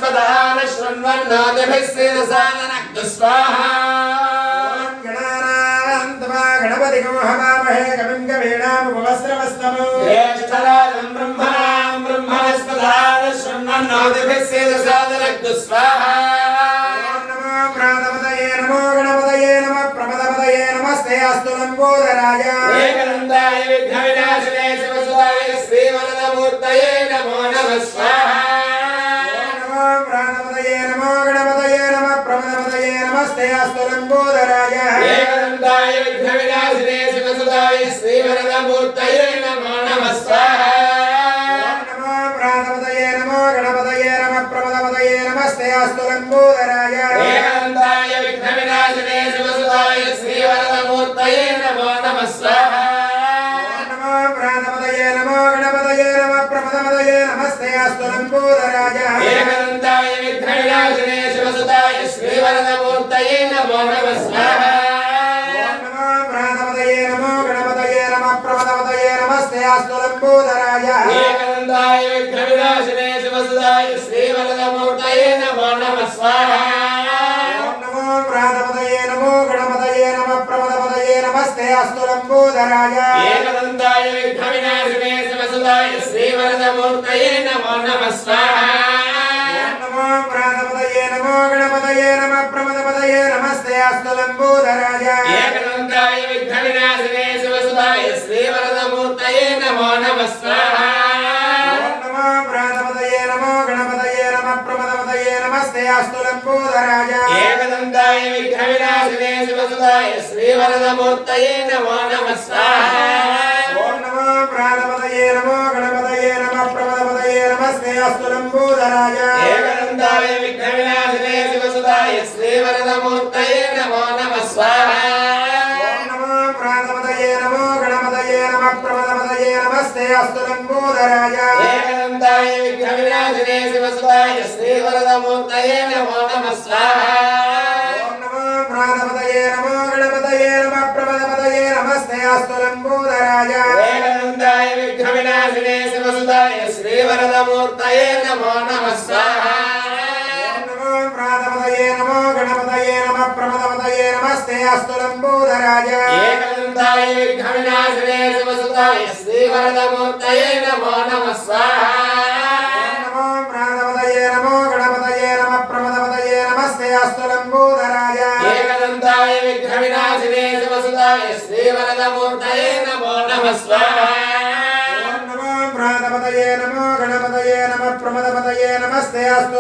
ब्रह्मणस्पदान शृण्वन्नोतिभिः सीदसादनक्तु स्वाहा गणानान्तमा गणपतिगो हवामहे कविं कवीनामुपवस्त्रवस्तमो ज्येष्ठराजं ब्रह्मणां ब्रह्मणस्पदान शृण्वन्नोतिभिः सीदसादनक्तु स्वाहा नमो प्राणपतये नमो गणपतये नमः प्रमदपतये नमस्ते अस्तु लम्बोदराय एकदन्ताय विघ्नविनाशिने शिवसुताय श्रीवरदमूर्तये नमो नमः स्वाहा नमो प्राणपतये नमो गणपतये नमः प्रमदपतये नमस्ते अस्तु लम्बोदराय एकदन्ताय विघ्नविनाशिने शिवसुताय श्रीवरदमूर्तये नमो नमः स्वाहा नमो प्राणपतये नमो गणपतये नमः प्रमदपतये नमस्ते अस्तु लम्बोदराय एकदन्ताय विघ्नविनाशिने शिवसुताय श्रीवरदमूर्तये नमो नमः स्वाहा नमो प्राणपतये नमो गणपतये नमः प्रमदपतये नमस्ते अस्तु लम्बोदराय एकदन्ताय विघ्नविनाशिने शिवसुताय श्रीवरदमूर्तये नमो नमः स्वाहा नमो प्राणपतये नमो गणपतये नमः प्रमदपतये नमस्ते अस्तु लम्बोदराय एकदन्ताय विघ्नविनाशिने शिवसुताय श्रीवरदमूर्तये नमो नमः स्वाहा नमो प्राणपतये नमो गणपतये नमः प्रमदपतये नमस्ते अस्तु लम्बोदराय एकदन्ताय विघ्नविनाशिने शिवसुताय श्रीवरदमूर्तये नमो नमः स्वाहा नमो प्राणपतये नमो गणपतये नमः प्रमदपतये नमस्ते अस्तु लम्बोदराय एकदन्ताय विघ्नविनाशिने शिवसुताय श्रीवरदमूर्तये नमो नमः स्वाहा नमो प्राणपतये नमो गणपतये नमः प्रमदपतये नमस्ते अस्तु लम्बोदराय एकदन्ताय विघ्नविनाशिने शिवसुताय श्रीवरदमूर्तये नमो नमः स्वाहा नमो प्राणपतये नमो गणपतये नमः प्रमदपतये नमस्ते अस्तु लम्बोदराय एकदन्ताय विघ्नविनाशिने शिवसुताय श्रीवरदमूर्तये नमो नमः स्वाहा नमो प्राणपतये नमो गणपतये नमः प्रमदपतये नमस्ते अस्तु लम्बोदराय एकदन्ताय विघ्नविनाशिने शिवसुताय श्रीवरदमूर्तये नमो नमः स्वाहा नमो प्राणपतये नमो गणपतये नमः प्रमदपतये नमस्ते अस्तु लम्बोदराय एकदन्ताय विघ्नविनाशिने शिवसुताय श्रीवरदमूर्तये नमो नमः स्वाहा नमो प्राणपतये नमो गणपतये नमः प्रमदपतये नमस्ते अस्तु लम्बोदराय एकदन्ताय विघ्नविनाशिने शिवसुताय श्रीवरदमूर्तये नमो नमः स्वाहा नमो प्राणपतये नमो गणपतये नमः प्रमदपतये नमस्ते अस्तु लम्बोदराय एकदन्ताय विघ्नविनाशिने शिवसुताय श्रीवरदमूर्तये नमो नमः स्वाहा नमो प्राणपतये नमो गणपतये नमः प्रमदपतये नमस्ते अस्तु